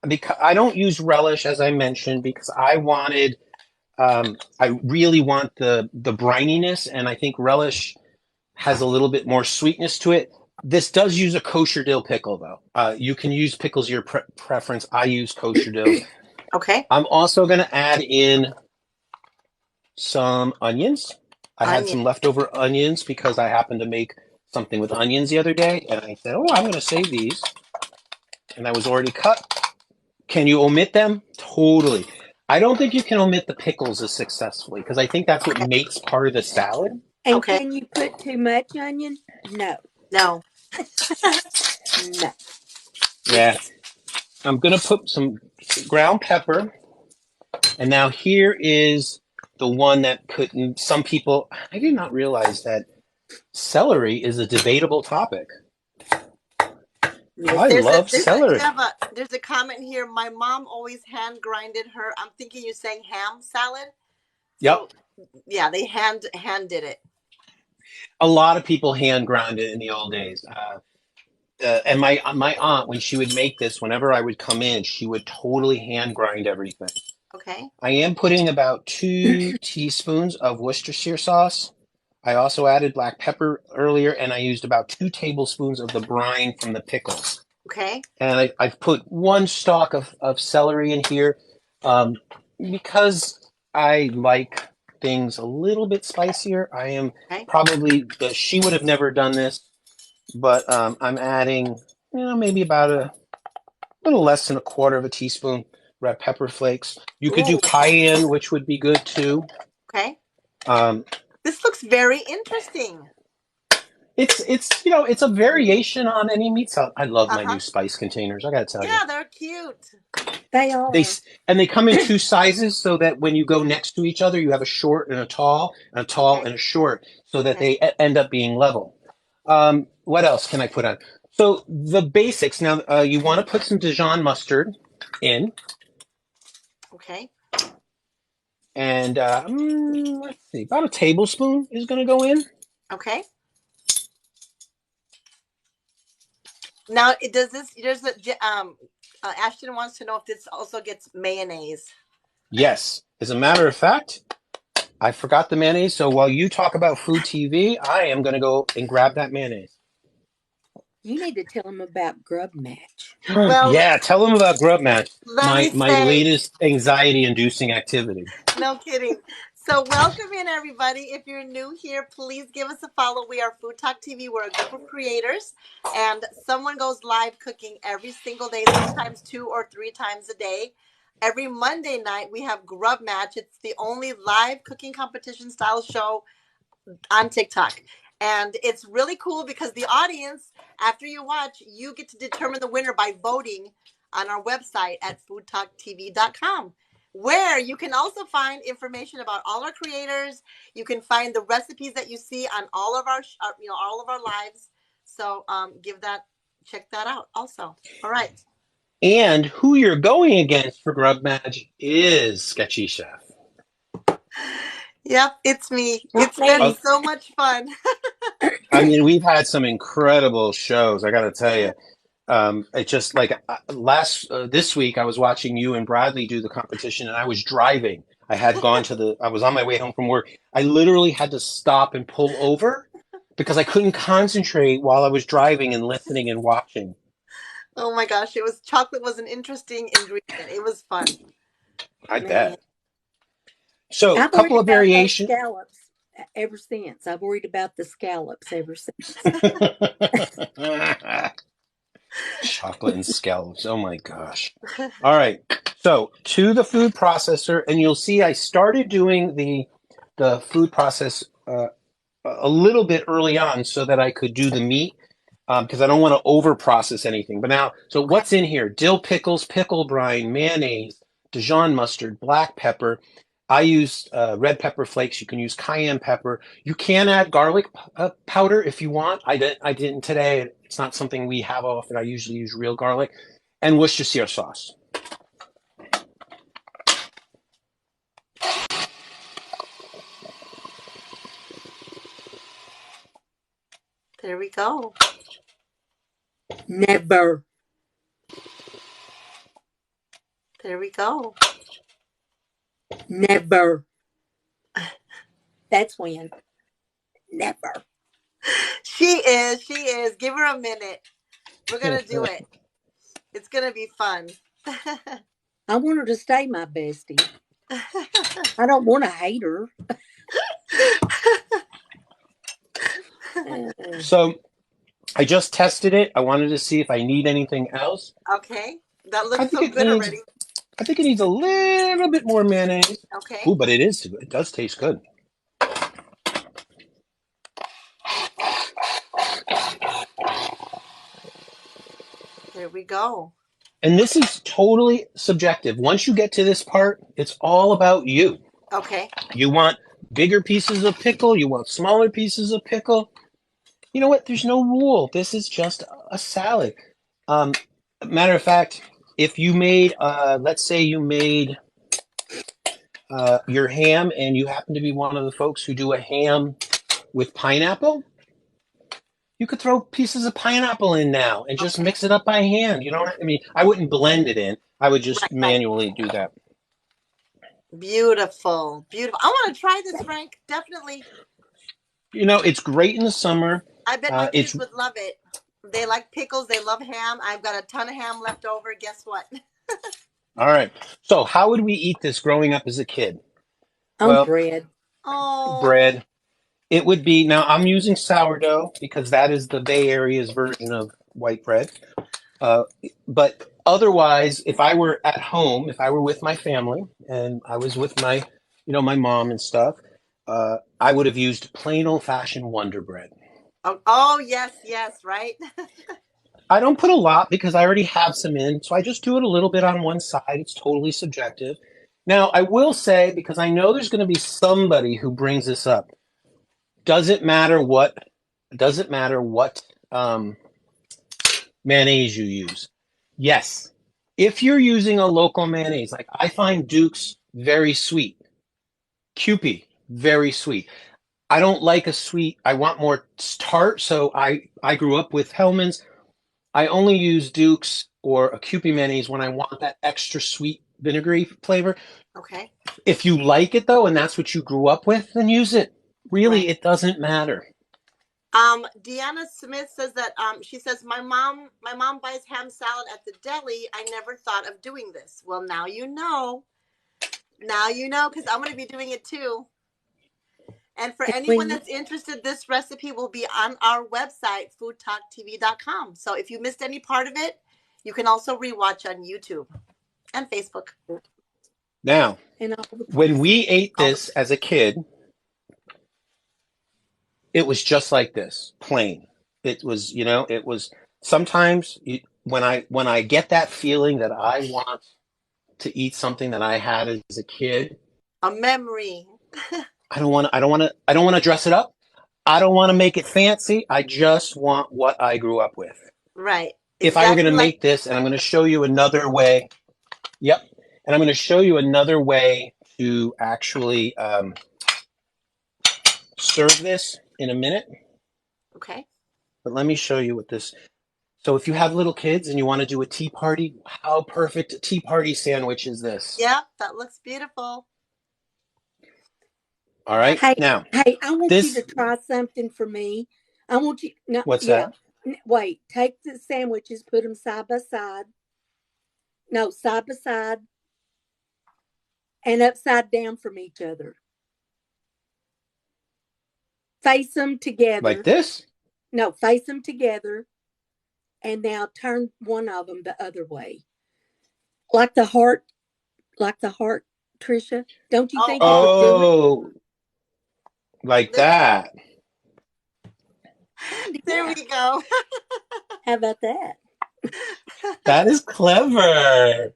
because I don't use relish as I mentioned because I wanted I really want the brininess, and I think relish has a little bit more sweetness to it. This does use a kosher dill pickle, though. You can use pickles your preference. I use kosher dill.
Okay.
I'm also going to add in some onions. I had some leftover onions because I happened to make something with onions the other day, and I said, I'm going to save these. And I was already cut. Can you omit them? Totally. I don't think you can omit the pickles as successfully because I think that's what makes part of the salad.
And can you put too much onion? No.
No.
No.
Yeah. I'm going to put some ground pepper. And now here is the one that some people, I did not realize that celery is a debatable topic.
Yes, I love celery. There's a comment here. My mom always hand grinded her. I'm thinking you're saying ham salad.
Yep.
So, yeah, they hand did it.
A lot of people hand ground it in the old days. And my aunt, when she would make this, whenever I would come in, she would totally hand grind everything.
Okay.
I am putting about 2 teaspoons of Worcestershire sauce. I also added black pepper earlier, and I used about 2 tablespoons of the brine from the pickles.
Okay.
And I've put 1 stalk of celery in here because I like things a little bit spicier. I am
Okay.
probably, she would have never done this, but I'm adding, maybe about a little less than a quarter of a teaspoon red pepper flakes. You could do
Ooh.
cayenne, which would be good too.
Okay.
Um,
This looks very interesting.
it's a variation on any meat salad. I love my
Uh-huh.
new spice containers. I gotta tell you,
Yeah, they're cute.
They
they
are.
and they come in two sizes so that when you go next to each other, you have a short and a tall, and a tall
Okay.
and a short, so that
Okay.
they end up being level. What else can I put on? So the basics. Now, you want to put some Dijon mustard in,
Okay.
and let's see, about a tablespoon is going to go in.
Okay. Now, it does this. There's Ashton wants to know if this also gets mayonnaise.
Yes, as a matter of fact, I forgot the mayonnaise. So while you talk about food TV, I am going to go and grab that mayonnaise.
You need to tell them about Grub Match.
Well,
Yeah, tell them about Grub Match,
let
my
me
my
say,
latest anxiety-inducing activity.
no kidding. So, welcome in, everybody. If you're new here, please give us a follow. We are Food Talk TV. We're a group of creators, and someone goes live cooking every single day, sometimes 2 or 3 times a day. Every Monday night, we have Grub Match. It's the only live cooking competition style show on TikTok. And it's really cool because the audience, after you watch, you get to determine the winner by voting on our website at foodtalktv.com, where you can also find information about all our creators. You can find the recipes that you see on all of our all of our lives. So check that out also. All right.
And who you're going against for Grub Match is Sketchy Chef.
Yep, it's me.
Not
It's been
Uh,
me.
so much fun.
I mean, we've had some incredible shows. I got to tell you, it just like this week I was watching you and Bradley do the competition, and I was driving. I was on my way home from work. I literally had to stop and pull over because I couldn't concentrate while I was driving and listening and watching.
Oh my gosh, chocolate was an interesting ingredient. It was fun.
I
Man.
bet. So,
I've
couple
worried
of
about those
variations.
scallops ever since. I've worried about the scallops ever since.
Chocolate and scallops. Oh my gosh. All right. So to the food processor, and you'll see I started doing the food process a little bit early on so that I could do the meat because I don't want to over process anything. But now, so
Okay.
what's in here? Dill pickles, pickle brine, mayonnaise, Dijon mustard, black pepper. I use red pepper flakes. You can use cayenne pepper. You can add garlic powder if you want. I didn't today. It's not something we have often. I usually use real garlic and Worcestershire sauce.
There we go.
Never.
There we go.
Never. That's when. Never.
She is. She is. Give her a minute. We're going to do it. It's going to be fun.
I want her to stay my bestie. I don't want to hate her.
So I just tested it. I wanted to see if I need anything else.
Okay. That
I
looks
think
so
it
good
needs.
already.
I think it needs a little bit more mayonnaise.
Okay.
Ooh, but it does taste good.
There we go.
And this is totally subjective. Once you get to this part, it's all about you.
Okay.
You want bigger pieces of pickle, you want smaller pieces of pickle. You know what? There's no rule. This is just a salad. Um, Matter of fact, if you made, let's say you made your ham and you happen to be one of the folks who do a ham with pineapple, you could throw pieces of pineapple in now and just
Okay.
mix it up by hand. You know what I mean? I wouldn't blend it in. I would just
Right.
manually do that.
Beautiful. Beautiful. I want to try this, Frank. Definitely.
You know, it's great in the summer.
I bet my
It's
kids would love it. They like pickles. They love ham. I've got a ton of ham left over. Guess what?
all right. So, how would we eat this growing up as a kid?
On
Well,
bread.
Oh,
bread. It would be, now I'm using sourdough because that is the Bay Area's version of white bread. Uh, but otherwise, if I were at home, if I were with my family and I was with my, my mom and stuff, I would have used plain old fashioned Wonder Bread.
oh, yes, yes, right.
I don't put a lot because I already have some in, so I just do it a little bit on one side. It's totally subjective. Now, I will say, because I know there's going to be somebody who brings this up, does it matter what, does it matter what mayonnaise you use? Yes. If you're using a local mayonnaise, like I find Duke's very sweet, Kewpie very sweet. I don't like a sweet. I want more tart. So I grew up with Hellman's. I only use Duke's or a Kewpie mayonnaise when I want that extra sweet vinegary flavor.
Okay,
If you like it though, and that's what you grew up with, then use it.
right.
Really, it doesn't matter.
Deanna Smith says that she says my mom buys ham salad at the deli. I never thought of doing this. Well, now you know. Now you know because I'm going to be doing it too. And for
And
anyone
when
that's interested, this recipe will be on our website, foodtalktv.com. So if you missed any part of it, you can also rewatch on YouTube and Facebook.
Now,
and all the
when we
places.
ate
All the
this as a kid, it was just like this, plain. It was, it was sometimes when I get that feeling that I want to eat something that I had as a kid,
a memory.
I don't want to dress it up. I don't want to make it fancy. I just want what I grew up with.
Right.
If I were going
Exactly
to
like
make this, and I'm going to show you another way. Yep. And I'm going to show you another way to actually serve this in a minute.
okay.
But let me show you what this. So if you have little kids and you want to do a tea party, how perfect a tea party sandwich is this?
Yep, that looks beautiful.
All
That
right.
Hey,
Now,
hey, I want you to
this,
try something for me. I want you, no,
what's
yeah.
that?
Wait, take the sandwiches, put them side by side. No, side by side and upside down from each other. Face them
Like
together.
this?
No, face them together. And now turn one of them the other way. Like the heart, Trisha. Don't you
oh
think you
oh
could do it?
Oh, like
this
that.
there
Yeah.
we go.
How about that?
That is clever.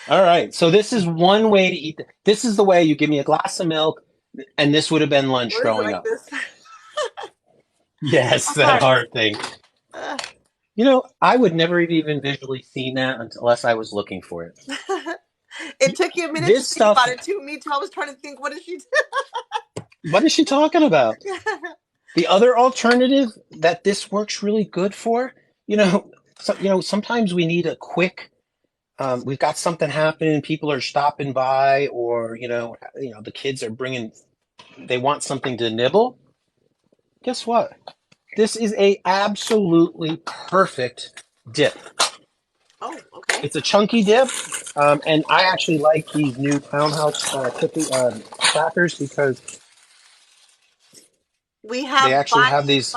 All right. So this is one way to eat. This is the way you give me a glass of milk, and this would have been lunch
What is it
growing
like
up.
this?
Yes,
A
that
heart.
hard thing. I would never have even visually seen that unless I was looking for it.
It took you a minute to
This
think
stuff,
about it too. Me too. I was trying to think, what is she
what is she talking about?
doing?
The other alternative that this works really good for, sometimes we need a quick, we've got something happening, people are stopping by, or, the kids are they want something to nibble. Guess what? This is a absolutely perfect dip.
Oh, okay.
It's a chunky dip, and I actually like these new Townhouse cookie crackers because
We
they
have
actually have these.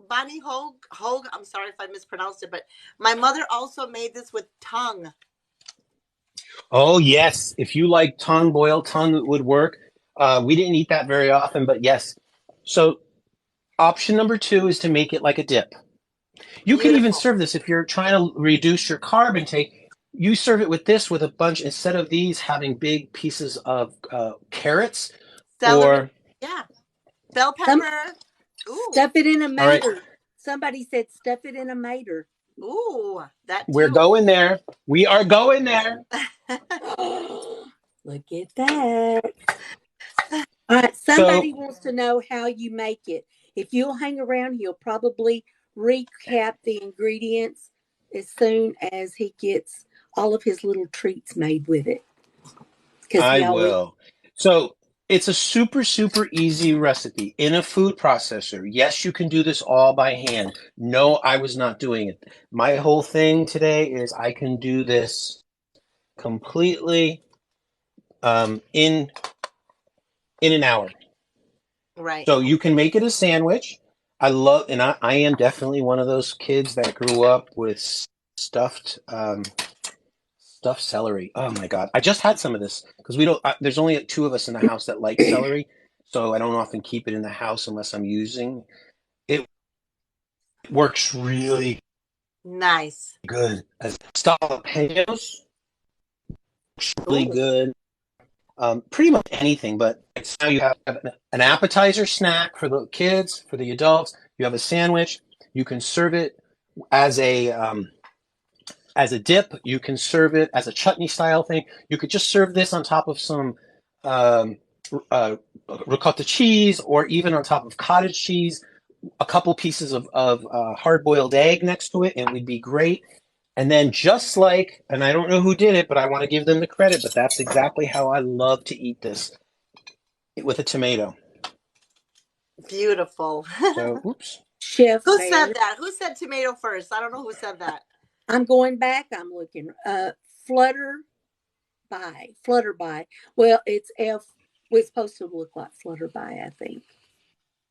Bonnie Hogue. I'm sorry if I mispronounced it, but my mother also made this with tongue.
Oh yes, if you like tongue, boiled tongue, it would work. We didn't eat that very often, but yes. So option number two is to make it like a dip. You can even
Beautiful.
serve this if you're trying to reduce your carb intake. You serve it with this with a bunch, instead of these having big pieces of carrots
Celery.
or,
Yeah. Bell
Some
pepper. Ooh.
stuff it in a
all right,
mater. Somebody said stuff it in a mater.
Ooh. That
we're
too.
going there. We are going there.
Look at that. All right, somebody
So
wants to know how you make it. If you'll hang around, he'll probably recap the ingredients as soon as he gets all of his little treats made with it. Because
I
he always,
will. So it's a super, super easy recipe in a food processor. Yes, you can do this all by hand. No, I was not doing it. My whole thing today is I can do this completely in in an hour.
Right.
So you can make it a sandwich. I am definitely one of those kids that grew up with stuffed stuffed celery. Oh my God. I just had some of this because we don't, there's only two of us in the house that like celery. So I don't often keep it in the house unless I'm using it. Works really
Nice.
good as stuffed jalapenos. Really
Ooh,
good. Pretty much anything, but it's now you have an appetizer snack for the kids, for the adults. You have a sandwich. You can serve it as a dip. You can serve it as a chutney style thing. You could just serve this on top of some um, uh, ricotta cheese, or even on top of cottage cheese. A couple pieces of hard boiled egg next to it, and it would be great. And then just like, and I don't know who did it, but I want to give them the credit, but that's exactly how I love to eat this with a tomato.
beautiful.
So, oops.
Chef
Who said
Bear.
that? Who said tomato first? I don't know who said that.
I'm going back. I'm looking. Flutter by. Flutter by. Well, it's F. It's supposed to look like flutter by, I think.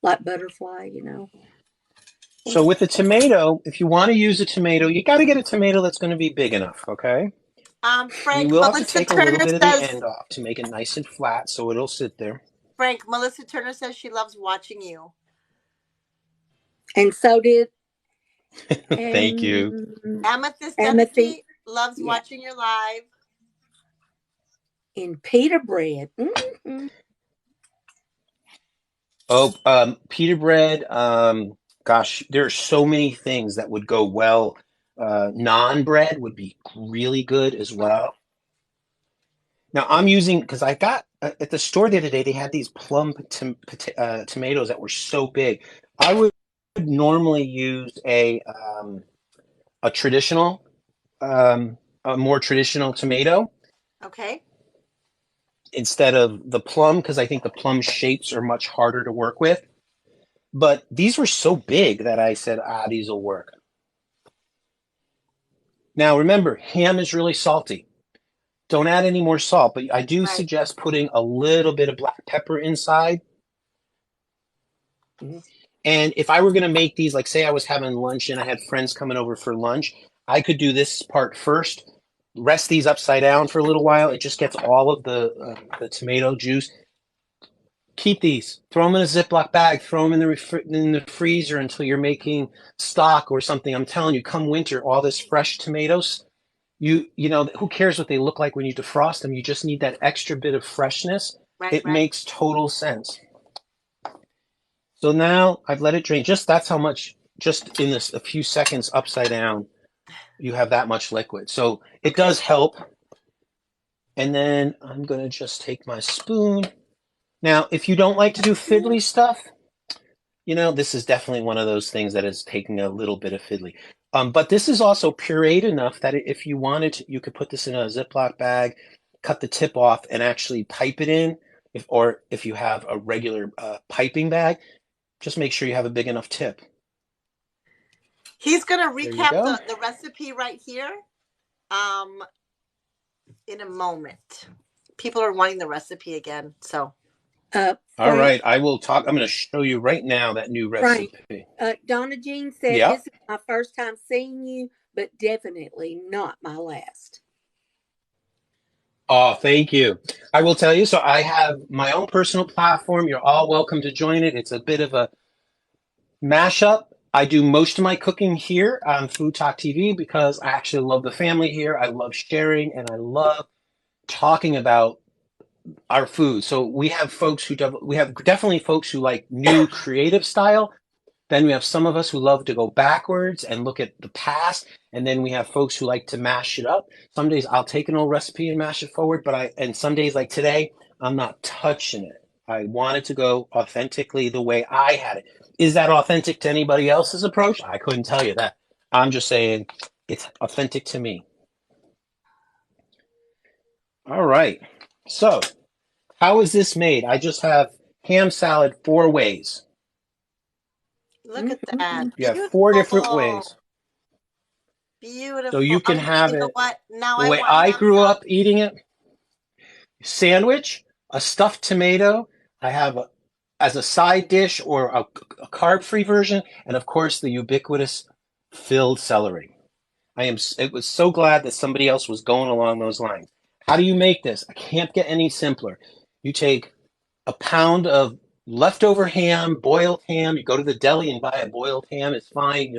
Like butterfly, you know.
So with the tomato, if you want to use a tomato, you got to get a tomato that's going to be big enough, okay? You
Frank,
will have to
Melissa
take a little
Turner
bit of the
says,
end off to make it nice and flat so it'll sit there.
Frank, Melissa Turner says she loves watching you.
And so did
Thank you.
Amethyst
Amethyst.
Density loves
Yeah.
watching your live.
In pita bread. Mm-hmm.
Oh, pita bread. Gosh, there are so many things that would go well. Naan bread would be really good as well. Now I'm using because I got at the store the other day. They had these tomatoes that were so big. I would normally use a traditional, a more traditional tomato
Okay.
instead of the plum because I think the plum shapes are much harder to work with. But these were so big that I said, these will work. Now remember, ham is really salty. Don't add any more salt, but I do
Right.
suggest putting a little bit of black pepper inside. And if I were going to make these, like say I was having lunch and I had friends coming over for lunch, I could do this part first, rest these upside down for a little while. It just gets all of the tomato juice. Keep these. Throw them in a Ziploc bag. Throw them in the freezer until you're making stock or something. I'm telling you, come winter, all this fresh tomatoes. You know who cares what they look like when you defrost them? You just need that extra bit of freshness.
Right.
It makes total sense. So now I've let it drain. Just that's how much. Just in this a few seconds upside down, you have that much liquid. So it does help. And then I'm gonna just take my spoon. Now, if you don't like to do fiddly stuff, this is definitely one of those things that is taking a little bit of fiddly. But this is also pureed enough that if you wanted to, you could put this in a Ziploc bag, cut the tip off, and actually pipe it in. If you have a regular piping bag, just make sure you have a big enough tip.
He's going to
There you
recap
go.
the recipe right here in a moment. People are wanting the recipe again, so.
All right, I will talk. I'm going to show you right now that new recipe.
Donna Jean said,
Yeah.
This is my first time seeing you, but definitely not my last.
Oh, thank you. I will tell you. So I have my own personal platform. You're all welcome to join it. It's a bit of a mashup. I do most of my cooking here on Food Talk TV because I actually love the family here. I love sharing and I love talking about our food. So we have we have definitely folks who like new creative style. Then we have some of us who love to go backwards and look at the past. And then we have folks who like to mash it up. Some days I'll take an old recipe and mash it forward, and some days like today, I'm not touching it. I want it to go authentically the way I had it. Is that authentic to anybody else's approach? I couldn't tell you that. I'm just saying it's authentic to me. All right. So, how is this made? I just have ham salad 4 ways.
Look at that.
You have 4 different ways.
Beautiful.
So you can have
you know
it
what? Now
the
I
way
want
I
ham
grew
salad.
up eating it. Sandwich, a stuffed tomato, I have as a side dish or a carb-free version, and of course the ubiquitous filled celery. It was so glad that somebody else was going along those lines. How do you make this? I can't get any simpler. You take a pound of leftover ham, boiled ham. You go to the deli and buy a boiled ham. It's fine.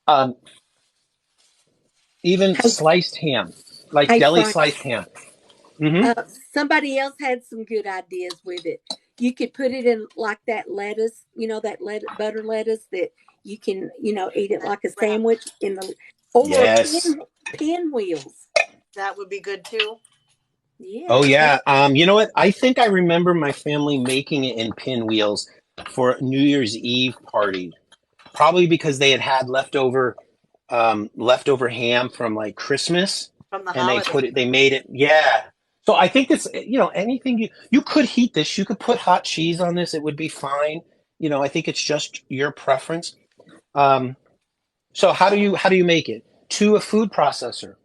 Um, even
Hey,
sliced ham, like
hey,
deli
Frank.
sliced ham. Hmm.
Somebody else had some good ideas with it. You could put it in like that lettuce, that butter lettuce that you can, eat it like a
Wrap.
sandwich in the or
Yes.
pinwheels.
That would be good too.
Oh
Yeah,
yeah. You know what? I think I remember my family making it in pinwheels for a New Year's Eve party. Probably because they had leftover ham from like Christmas,
From the
and
holiday.
they made it. Yeah. So I think it's, anything you could heat this. You could put hot cheese on this. It would be fine. I think it's just your preference. Um, so how do you make it? To a food processor.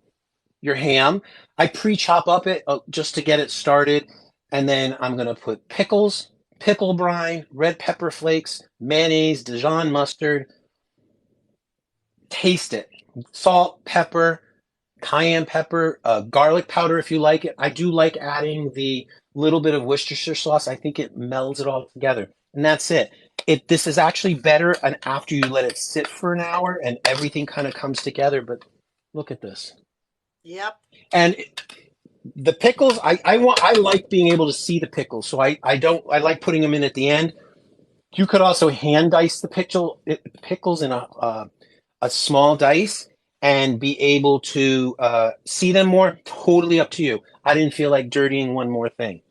Your ham, I pre-chop up it just to get it started, and then I'm gonna put pickles, pickle brine, red pepper flakes, mayonnaise, Dijon mustard. Taste it. Salt, pepper, cayenne pepper, garlic powder if you like it. I do like adding the little bit of Worcestershire sauce. I think it melds it all together, and that's it. This is actually better, and after you let it sit for an hour and everything kind of comes together. But look at this.
Yep.
And the pickles, I like being able to see the pickles, so I like putting them in at the end. You could also hand dice the pickles in a small dice and be able to see them more. Totally up to you. I didn't feel like dirtying one more thing.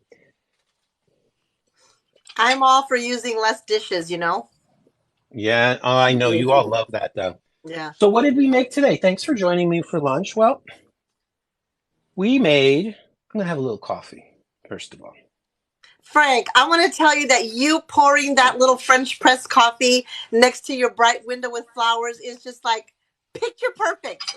I'm all for using less dishes.
Yeah, oh, I know you all
yeah.
love that though.
Yeah.
So what did we make today? Thanks for joining me for lunch. Well, I'm gonna have a little coffee first of all.
Frank, I want to tell you that you pouring that little French press coffee next to your bright window with flowers is just like picture perfect.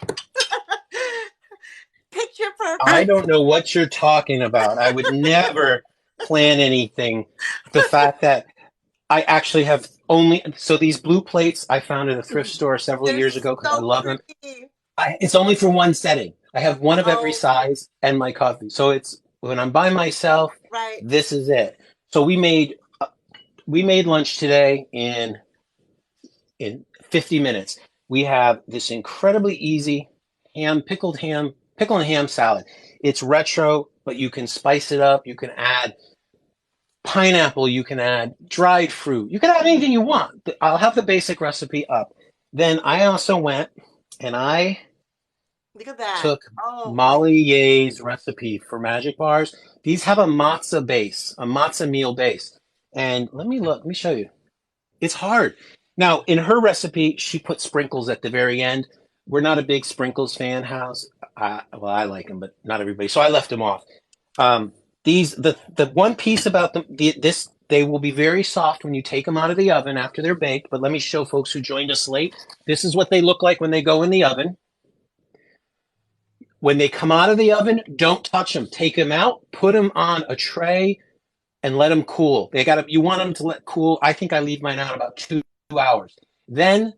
Picture
I
perfect.
don't know what you're talking about. I would never plan anything. The fact that I actually have these blue plates I found at a thrift store several
They're
years ago because I
so
love them.
pretty.
It's only for one setting. I have one of every
Oh,
size and my coffee. So it's when I'm by myself,
right.
this is it. So we made lunch today in 50 minutes. We have this incredibly easy pickle and ham salad. It's retro, but you can spice it up. You can add pineapple, you can add dried fruit, you can add anything you want. I'll have the basic recipe up. Then I also went and I
Look at that.
took
Oh my.
Molly Ye's recipe for magic bars. These have a matzah base, a matzah meal base. And let me show you. It's hard. Now, in her recipe, she put sprinkles at the very end. We're not a big sprinkles fan house. Well, I like them, but not everybody. So I left them off. Um, the one piece about this, they will be very soft when you take them out of the oven after they're baked. But let me show folks who joined us late. This is what they look like when they go in the oven. When they come out of the oven, don't touch them. Take them out, put them on a tray, and let them cool. You want them to let cool. I think I leave mine out about 2 hours. Then,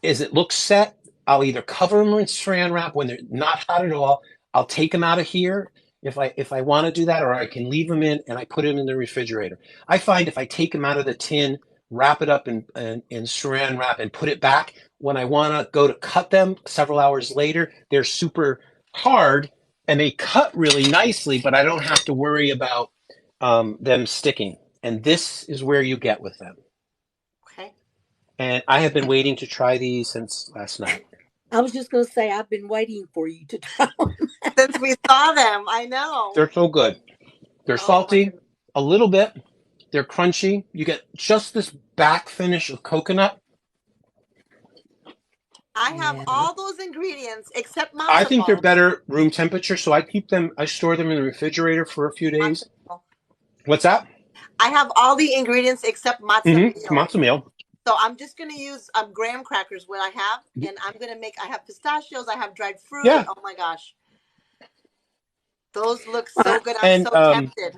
as it looks set, I'll either cover them in saran wrap when they're not hot at all. I'll take them out of here if I want to do that, or I can leave them in and I put them in the refrigerator. I find if I take them out of the tin, wrap it up in saran wrap and put it back, when I want to go to cut them several hours later, they're super hard and they cut really nicely, but I don't have to worry about them sticking. And this is where you get with them.
Okay.
And I have been waiting to try these since last night.
I was just going to say I've been waiting for you to try them.
Since we saw them, I know.
They're so good. They're
Oh my
salty
goodness.
a little bit. They're crunchy. You get just this back finish of coconut.
I have
Yeah.
all those ingredients except
I
matzo
think they're
ball.
better room temperature, so I store them in the refrigerator for a few
Matzo
days.
ball.
What's that?
I have all the ingredients except matzo
Mm-hmm.
meal.
Matzo meal.
So I'm just gonna use graham crackers, what I have, and I'm gonna make. I have pistachios, I have dried fruit.
Yeah.
Oh my gosh, those look
Well,
so good. I'm
And
so tempted.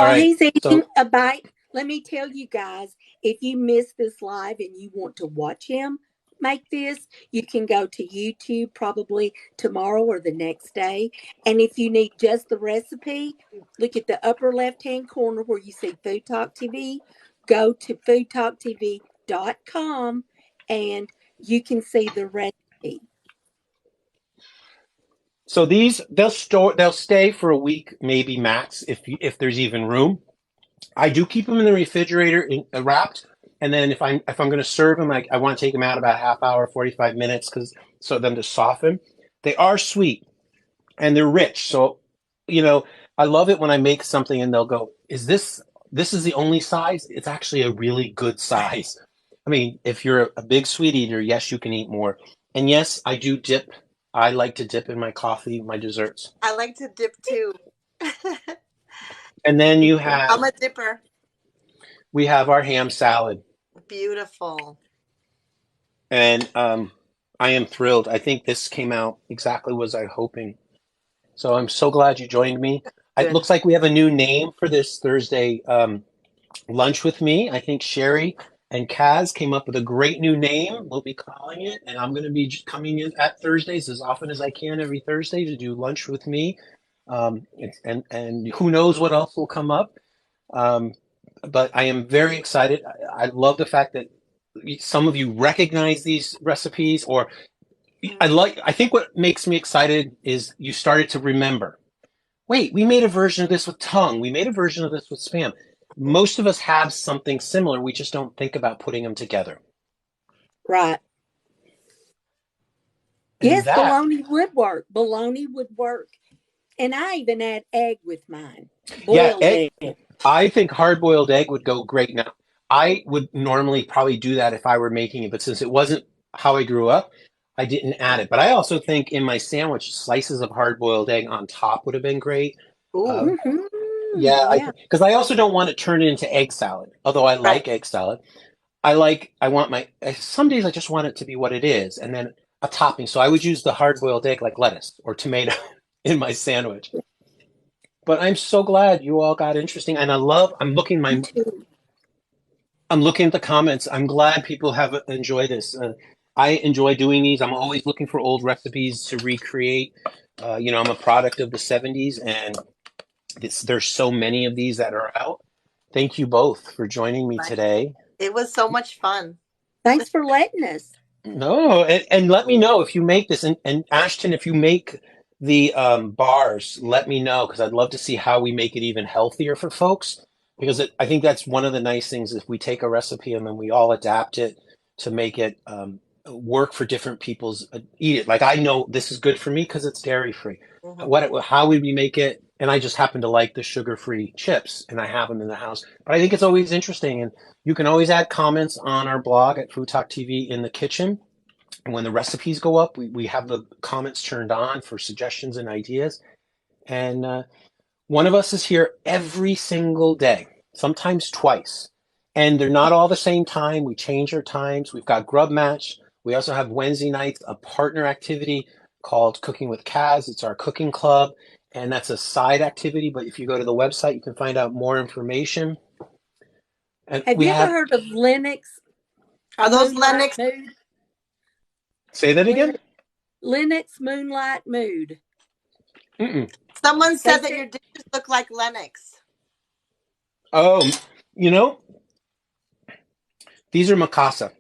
All
While
right.
he's eating
So,
a bite, let me tell you guys, if you miss this live and you want to watch him make this, you can go to YouTube probably tomorrow or the next day. And if you need just the recipe, look at the upper left hand corner where you see Food Talk TV. Go to foodtalktv.com and you can see the recipe.
so these they'll stay for a week, maybe max, if there's even room. I do keep them in the refrigerator wrapped, and then if I'm going to serve them, I want to take them out about a half hour, 45 minutes, because so them to soften. They are sweet and they're rich. So, you know, I love it when I make something and they'll go, this is the only size? It's actually a really good size. I mean, if you're a big sweet eater, yes, you can eat more. And yes, I do dip. I like to dip in my coffee, my desserts.
I like to dip too.
And then
I'm a dipper.
we have our ham salad.
Beautiful.
And I am thrilled. I think this came out exactly as I was hoping. So I'm so glad you joined me. It
Good.
looks like we have a new name for this Thursday lunch with me. I think Sherry and Kaz came up with a great new name. We'll be calling it, and I'm going to be coming in at Thursdays as often as I can every Thursday to do lunch with me. And who knows what else will come up. Um, but I am very excited. I love the fact that some of you recognize these recipes, or I think what makes me excited is you started to remember. Wait, we made a version of this with tongue. We made a version of this with spam. Most of us have something similar. We just don't think about putting them together.
Right.
And
Yes,
that,
bologna would work. Bologna would work. And I even add egg with mine.
yeah,
Boiled egg.
I think hard-boiled egg would go great now. I would normally probably do that if I were making it, but since it wasn't how I grew up, I didn't add it. But I also think in my sandwich, slices of hard-boiled egg on top would have been great.
Ooh,
Yeah,
Yeah.
because I also don't want to turn it into egg salad. Although I
right.
like egg salad, I want my, some days I just want it to be what it is, and then a topping. So I would use the hard-boiled egg like lettuce or tomato in my sandwich. But I'm so glad you all got interesting, and
Me too.
I'm looking at the comments. I'm glad people have enjoyed this. I enjoy doing these. I'm always looking for old recipes to recreate. I'm a product of the '70s, and there's so many of these that are out. Thank you both for joining me
Right.
today.
It was so much fun.
Thanks for letting us.
No, and let me know if you make this. And Ashton, if you make the bars, let me know because I'd love to see how we make it even healthier for folks. Because I think that's one of the nice things if we take a recipe and then we all adapt it to make it work for different people's eat it. Like I know this is good for me because it's dairy free.
Hmm.
How would we make it? And I just happen to like the sugar-free chips, and I have them in the house. But I think it's always interesting, and you can always add comments on our blog at Food Talk TV in the kitchen. And when the recipes go up, we have the comments turned on for suggestions and ideas. And one of us is here every single day, sometimes twice. And they're not all the same time. We change our times. We've got Grub Match. We also have Wednesday nights, a partner activity called Cooking with Kaz. It's our cooking club. And that's a side activity. But if you go to the website, you can find out more information. And
Have
we
you ever
have,
heard of Linux
Are those
Moonlight
Lennox?
Mood?
say that again?
Linux, Linux Moonlight Mood.
Mm-mm.
Someone
They
said that
said,
your dishes look like Lennox.
Oh, you know, these are Mikasa.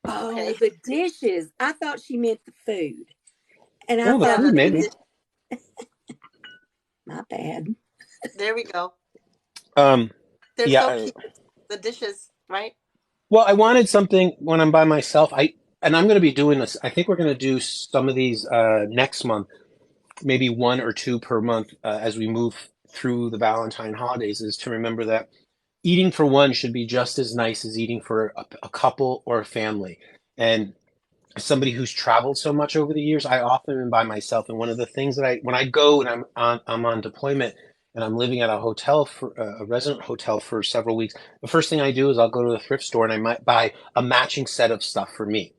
oh,
Okay.
the dishes. I thought she meant the food. And I
Oh, the
Yeah,
thought,
food,
the
maybe.
dish.
my bad.
There we go.
Um,
They're
yeah.
so cute. The dishes, right?
Well, I wanted something when I'm by myself. And I'm going to be doing this. I think we're going to do some of these next month, maybe one or two per month as we move through the Valentine holidays. Is to remember that eating for one should be just as nice as eating for a couple or a family. And as somebody who's traveled so much over the years, I often am by myself. And one of the things that when I go and I'm on deployment and I'm living at a hotel for a resident hotel for several weeks, the first thing I do is I'll go to the thrift store and I might buy a matching set of stuff for me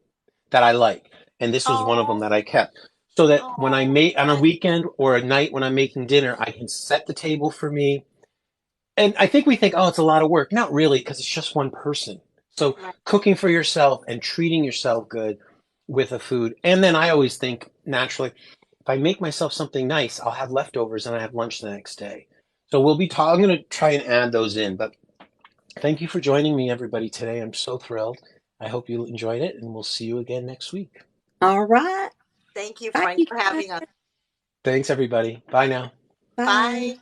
that I like. And this was one of them
Oh,
that I kept. So that when I
oh,
make on a weekend or a night when I'm making dinner, I can set the table for me And I think we think, oh, it's a lot of work. Not really, because it's just one person. So
Right.
cooking for yourself and treating yourself good with a food. And then I always think naturally, if I make myself something nice, I'll have leftovers and I have lunch the next day. So we'll be talking. I'm going to try and add those in. But thank you for joining me, everybody, today. I'm so thrilled. I hope you enjoyed it, and we'll see you again next week.
All right.
Thank you,
Bye,
Frank,
you
for
guys.
having us.
Thanks, everybody. Bye now.
Bye.
Bye.